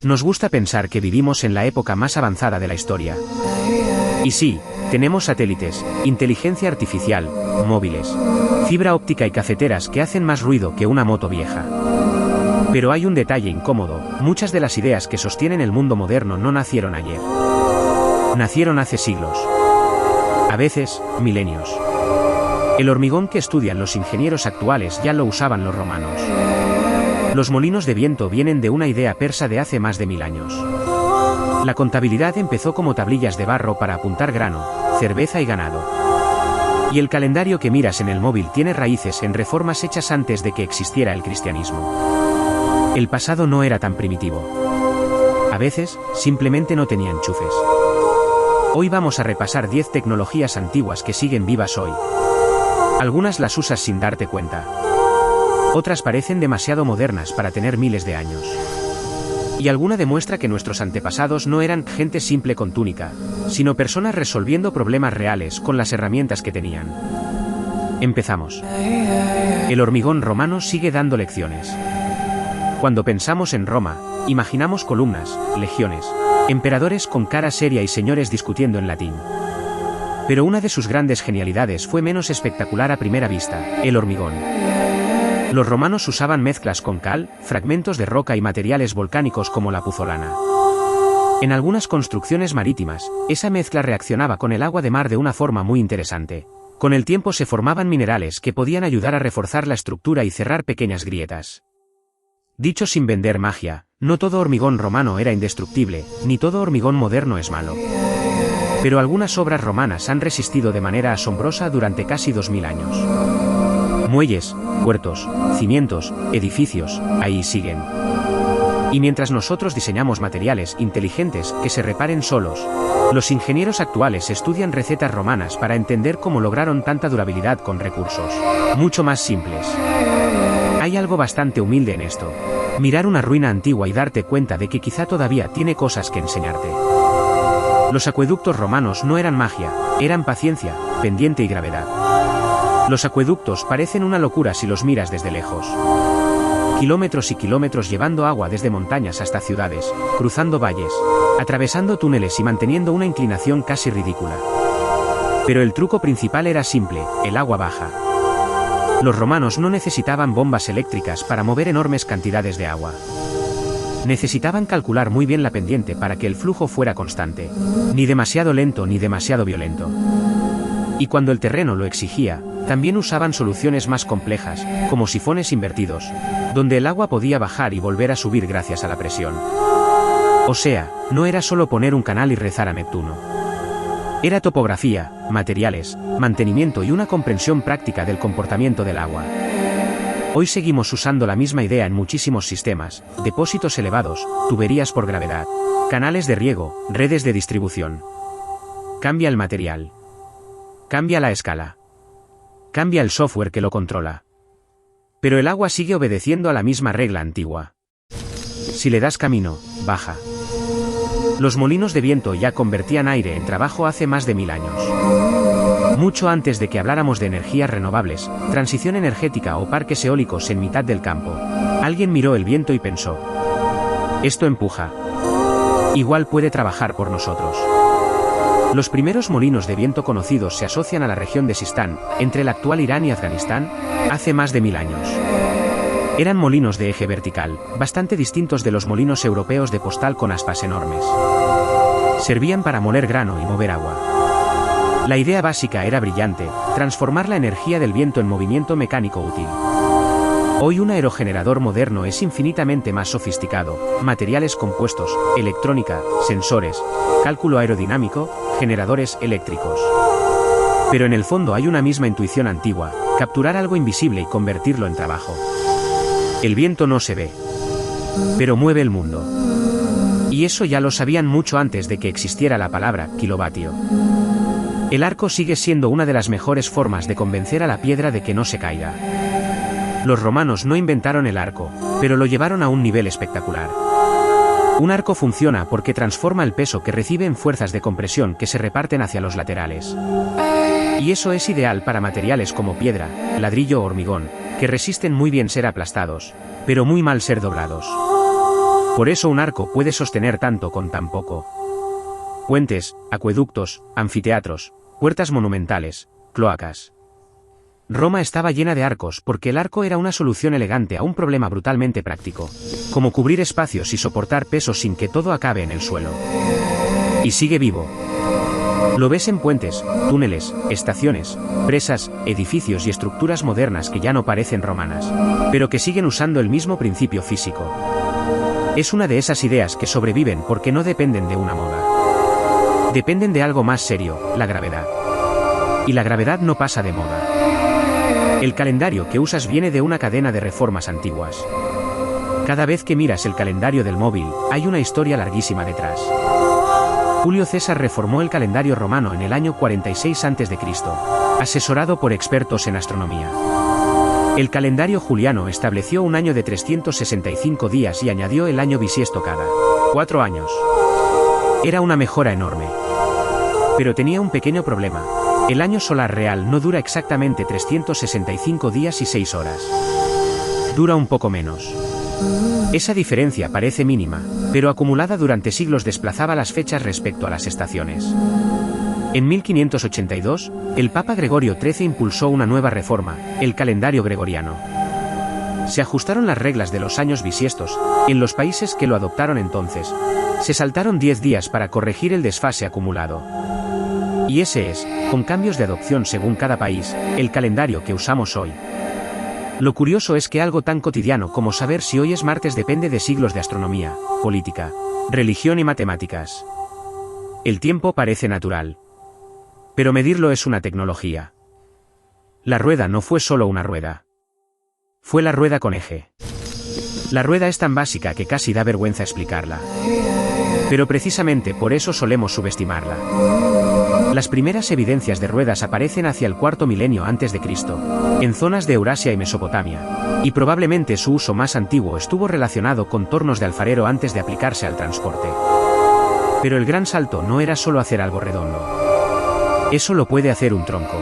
Nos gusta pensar que vivimos en la época más avanzada de la historia. Y sí, tenemos satélites, inteligencia artificial, móviles, fibra óptica y cafeteras que hacen más ruido que una moto vieja. Pero hay un detalle incómodo: muchas de las ideas que sostienen el mundo moderno no nacieron ayer. Nacieron hace siglos. A veces, milenios. El hormigón que estudian los ingenieros actuales ya lo usaban los romanos. Los molinos de viento vienen de una idea persa de hace más de 1000 años. La contabilidad empezó como tablillas de barro para apuntar grano, cerveza y ganado. Y el calendario que miras en el móvil tiene raíces en reformas hechas antes de que existiera el cristianismo. El pasado no era tan primitivo. A veces, simplemente no tenía enchufes. Hoy vamos a repasar 10 tecnologías antiguas que siguen vivas hoy. Algunas las usas sin darte cuenta. Otras parecen demasiado modernas para tener miles de años. Y alguna demuestra que nuestros antepasados no eran gente simple con túnica, sino personas resolviendo problemas reales con las herramientas que tenían. Empezamos. El hormigón romano sigue dando lecciones. Cuando pensamos en Roma, imaginamos columnas, legiones, emperadores con cara seria y señores discutiendo en latín. Pero una de sus grandes genialidades fue menos espectacular a primera vista: el hormigón. Los romanos usaban mezclas con cal, fragmentos de roca y materiales volcánicos como la puzolana. En algunas construcciones marítimas, esa mezcla reaccionaba con el agua de mar de una forma muy interesante. Con el tiempo se formaban minerales que podían ayudar a reforzar la estructura y cerrar pequeñas grietas. Dicho sin vender magia, no todo hormigón romano era indestructible, ni todo hormigón moderno es malo. Pero algunas obras romanas han resistido de manera asombrosa durante casi 2000 años. Muelles, puertos, cimientos, edificios, ahí siguen. Y mientras nosotros diseñamos materiales inteligentes que se reparen solos, los ingenieros actuales estudian recetas romanas para entender cómo lograron tanta durabilidad con recursos mucho más simples. Hay algo bastante humilde en esto: mirar una ruina antigua y darte cuenta de que quizá todavía tiene cosas que enseñarte. Los acueductos romanos no eran magia, eran paciencia, pendiente y gravedad. Los acueductos parecen una locura si los miras desde lejos. Kilómetros y kilómetros llevando agua desde montañas hasta ciudades, cruzando valles, atravesando túneles y manteniendo una inclinación casi ridícula. Pero el truco principal era simple: el agua baja. Los romanos no necesitaban bombas eléctricas para mover enormes cantidades de agua. Necesitaban calcular muy bien la pendiente para que el flujo fuera constante, ni demasiado lento ni demasiado violento. Y cuando el terreno lo exigía, también usaban soluciones más complejas, como sifones invertidos, donde el agua podía bajar y volver a subir gracias a la presión. O sea, no era solo poner un canal y rezar a Neptuno. Era topografía, materiales, mantenimiento y una comprensión práctica del comportamiento del agua. Hoy seguimos usando la misma idea en muchísimos sistemas: depósitos elevados, tuberías por gravedad, canales de riego, redes de distribución. Cambia el material. Cambia la escala. Cambia el software que lo controla. Pero el agua sigue obedeciendo a la misma regla antigua. Si le das camino, baja. Los molinos de viento ya convertían aire en trabajo hace más de 1000 años. Mucho antes de que habláramos de energías renovables, transición energética o parques eólicos en mitad del campo, alguien miró el viento y pensó: esto empuja. Igual puede trabajar por nosotros. Los primeros molinos de viento conocidos se asocian a la región de Sistán, entre el actual Irán y Afganistán, hace más de 1000 años. Eran molinos de eje vertical, bastante distintos de los molinos europeos de postal con aspas enormes. Servían para moler grano y mover agua. La idea básica era brillante: transformar la energía del viento en movimiento mecánico útil. Hoy un aerogenerador moderno es infinitamente más sofisticado: materiales compuestos, electrónica, sensores, cálculo aerodinámico, generadores eléctricos. Pero en el fondo hay una misma intuición antigua: capturar algo invisible y convertirlo en trabajo. El viento no se ve, pero mueve el mundo. Y eso ya lo sabían mucho antes de que existiera la palabra kilovatio. El arco sigue siendo una de las mejores formas de convencer a la piedra de que no se caiga. Los romanos no inventaron el arco, pero lo llevaron a un nivel espectacular. Un arco funciona porque transforma el peso que recibe en fuerzas de compresión que se reparten hacia los laterales. Y eso es ideal para materiales como piedra, ladrillo o hormigón, que resisten muy bien ser aplastados, pero muy mal ser doblados. Por eso un arco puede sostener tanto con tan poco. Puentes, acueductos, anfiteatros, puertas monumentales, cloacas. Roma estaba llena de arcos porque el arco era una solución elegante a un problema brutalmente práctico, como cubrir espacios y soportar pesos sin que todo acabe en el suelo. Y sigue vivo. Lo ves en puentes, túneles, estaciones, presas, edificios y estructuras modernas que ya no parecen romanas, pero que siguen usando el mismo principio físico. Es una de esas ideas que sobreviven porque no dependen de una moda. Dependen de algo más serio, la gravedad. Y la gravedad no pasa de moda. El calendario que usas viene de una cadena de reformas antiguas. Cada vez que miras el calendario del móvil, hay una historia larguísima detrás. Julio César reformó el calendario romano en el año 46 a.C., asesorado por expertos en astronomía. El calendario juliano estableció un año de 365 días y añadió el año bisiesto cada 4 años. Era una mejora enorme. Pero tenía un pequeño problema. El año solar real no dura exactamente 365 días y 6 horas. Dura un poco menos. Esa diferencia parece mínima, pero acumulada durante siglos desplazaba las fechas respecto a las estaciones. En 1582, el Papa Gregorio XIII impulsó una nueva reforma, el calendario gregoriano. Se ajustaron las reglas de los años bisiestos, en los países que lo adoptaron entonces. Se saltaron 10 días para corregir el desfase acumulado. Y ese es, con cambios de adopción según cada país, el calendario que usamos hoy. Lo curioso es que algo tan cotidiano como saber si hoy es martes depende de siglos de astronomía, política, religión y matemáticas. El tiempo parece natural. Pero medirlo es una tecnología. La rueda no fue solo una rueda. Fue la rueda con eje. La rueda es tan básica que casi da vergüenza explicarla. Pero precisamente por eso solemos subestimarla. Las primeras evidencias de ruedas aparecen hacia el cuarto milenio antes de Cristo, en zonas de Eurasia y Mesopotamia, y probablemente su uso más antiguo estuvo relacionado con tornos de alfarero antes de aplicarse al transporte. Pero el gran salto no era solo hacer algo redondo. Eso lo puede hacer un tronco.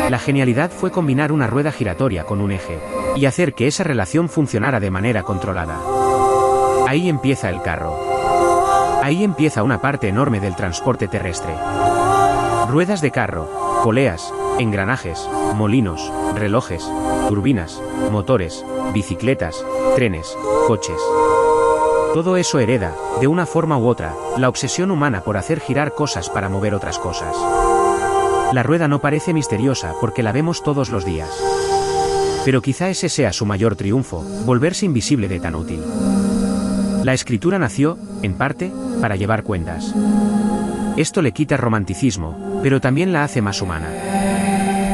La genialidad fue combinar una rueda giratoria con un eje, y hacer que esa relación funcionara de manera controlada. Ahí empieza el carro. Ahí empieza una parte enorme del transporte terrestre. Ruedas de carro, poleas, engranajes, molinos, relojes, turbinas, motores, bicicletas, trenes, coches. Todo eso hereda, de una forma u otra, la obsesión humana por hacer girar cosas para mover otras cosas. La rueda no parece misteriosa porque la vemos todos los días. Pero quizá ese sea su mayor triunfo, volverse invisible de tan útil. La escritura nació, en parte, para llevar cuentas. Esto le quita romanticismo, pero también la hace más humana.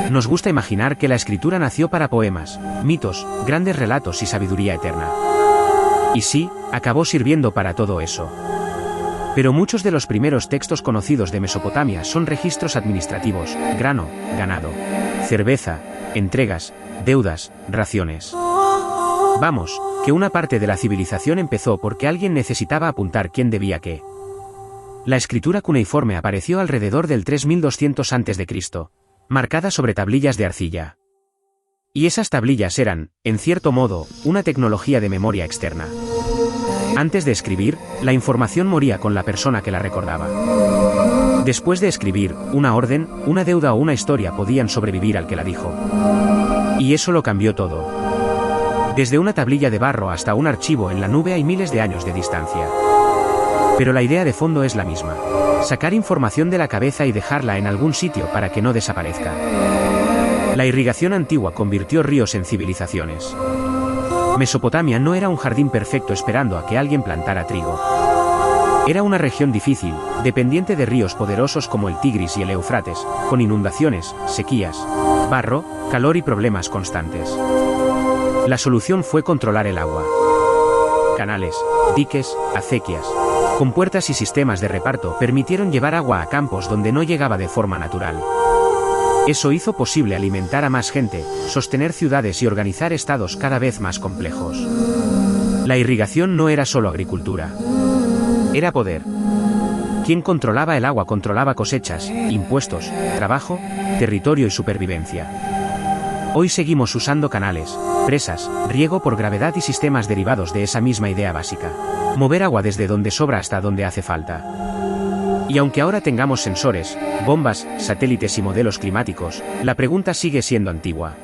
Nos gusta imaginar que la escritura nació para poemas, mitos, grandes relatos y sabiduría eterna. Y sí, acabó sirviendo para todo eso. Pero muchos de los primeros textos conocidos de Mesopotamia son registros administrativos, grano, ganado, cerveza, entregas, deudas, raciones. Vamos, que una parte de la civilización empezó porque alguien necesitaba apuntar quién debía qué. La escritura cuneiforme apareció alrededor del 3200 a.C., marcada sobre tablillas de arcilla. Y esas tablillas eran, en cierto modo, una tecnología de memoria externa. Antes de escribir, la información moría con la persona que la recordaba. Después de escribir, una orden, una deuda o una historia podían sobrevivir al que la dijo. Y eso lo cambió todo. Desde una tablilla de barro hasta un archivo en la nube hay miles de años de distancia. Pero la idea de fondo es la misma. Sacar información de la cabeza y dejarla en algún sitio para que no desaparezca. La irrigación antigua convirtió ríos en civilizaciones. Mesopotamia no era un jardín perfecto esperando a que alguien plantara trigo. Era una región difícil, dependiente de ríos poderosos como el Tigris y el Éufrates, con inundaciones, sequías, barro, calor y problemas constantes. La solución fue controlar el agua. Canales, diques, acequias, compuertas y sistemas de reparto permitieron llevar agua a campos donde no llegaba de forma natural. Eso hizo posible alimentar a más gente, sostener ciudades y organizar estados cada vez más complejos. La irrigación no era solo agricultura. Era poder. Quien controlaba el agua controlaba cosechas, impuestos, trabajo, territorio y supervivencia. Hoy seguimos usando canales, presas, riego por gravedad y sistemas derivados de esa misma idea básica. Mover agua desde donde sobra hasta donde hace falta. Y aunque ahora tengamos sensores, bombas, satélites y modelos climáticos, la pregunta sigue siendo antigua.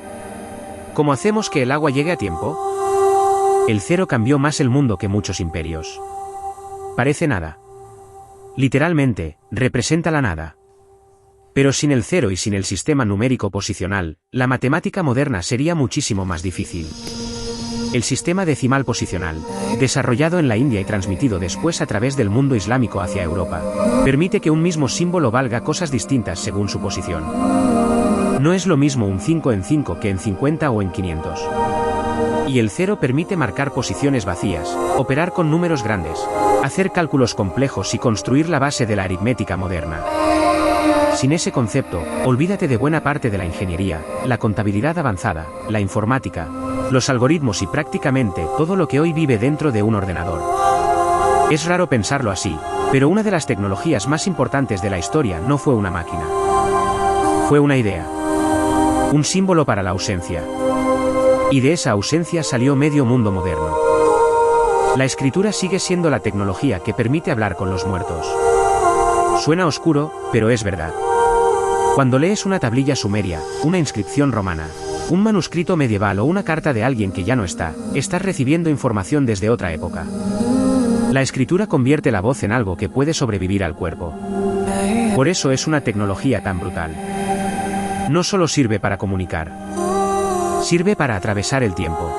¿Cómo hacemos que el agua llegue a tiempo? El cero cambió más el mundo que muchos imperios. Parece nada. Literalmente, representa la nada. Pero sin el cero y sin el sistema numérico posicional, la matemática moderna sería muchísimo más difícil. El sistema decimal posicional, desarrollado en la India y transmitido después a través del mundo islámico hacia Europa, permite que un mismo símbolo valga cosas distintas según su posición. No es lo mismo un 5 en 5 que en 50 o en 500. Y el cero permite marcar posiciones vacías, operar con números grandes, hacer cálculos complejos y construir la base de la aritmética moderna. Sin ese concepto, olvídate de buena parte de la ingeniería, la contabilidad avanzada, la informática, los algoritmos y prácticamente todo lo que hoy vive dentro de un ordenador. Es raro pensarlo así, pero una de las tecnologías más importantes de la historia no fue una máquina. Fue una idea. Un símbolo para la ausencia. Y de esa ausencia salió medio mundo moderno. La escritura sigue siendo la tecnología que permite hablar con los muertos. Suena oscuro, pero es verdad. Cuando lees una tablilla sumeria, una inscripción romana, un manuscrito medieval o una carta de alguien que ya no está, estás recibiendo información desde otra época. La escritura convierte la voz en algo que puede sobrevivir al cuerpo. Por eso es una tecnología tan brutal. No solo sirve para comunicar. Sirve para atravesar el tiempo.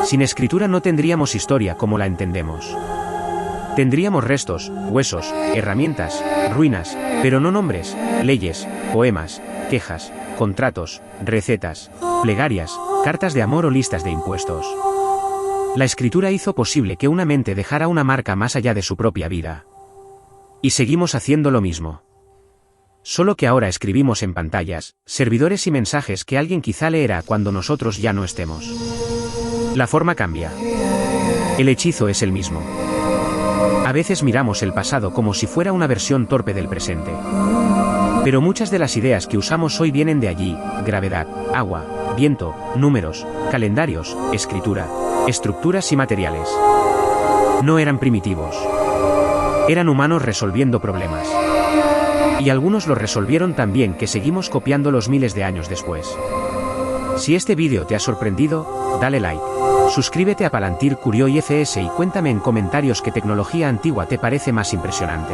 Sin escritura no tendríamos historia como la entendemos. Tendríamos restos, huesos, herramientas, ruinas, pero no nombres, leyes, poemas, quejas, contratos, recetas, plegarias, cartas de amor o listas de impuestos. La escritura hizo posible que una mente dejara una marca más allá de su propia vida. Y seguimos haciendo lo mismo. Solo que ahora escribimos en pantallas, servidores y mensajes que alguien quizá leerá cuando nosotros ya no estemos. La forma cambia. El hechizo es el mismo. A veces miramos el pasado como si fuera una versión torpe del presente. Pero muchas de las ideas que usamos hoy vienen de allí: gravedad, agua, viento, números, calendarios, escritura, estructuras y materiales. No eran primitivos. Eran humanos resolviendo problemas. Y algunos los resolvieron tan bien que seguimos copiándolos miles de años después. Si este vídeo te ha sorprendido, dale like. Suscríbete a Palantir Curio IFS y cuéntame en comentarios qué tecnología antigua te parece más impresionante.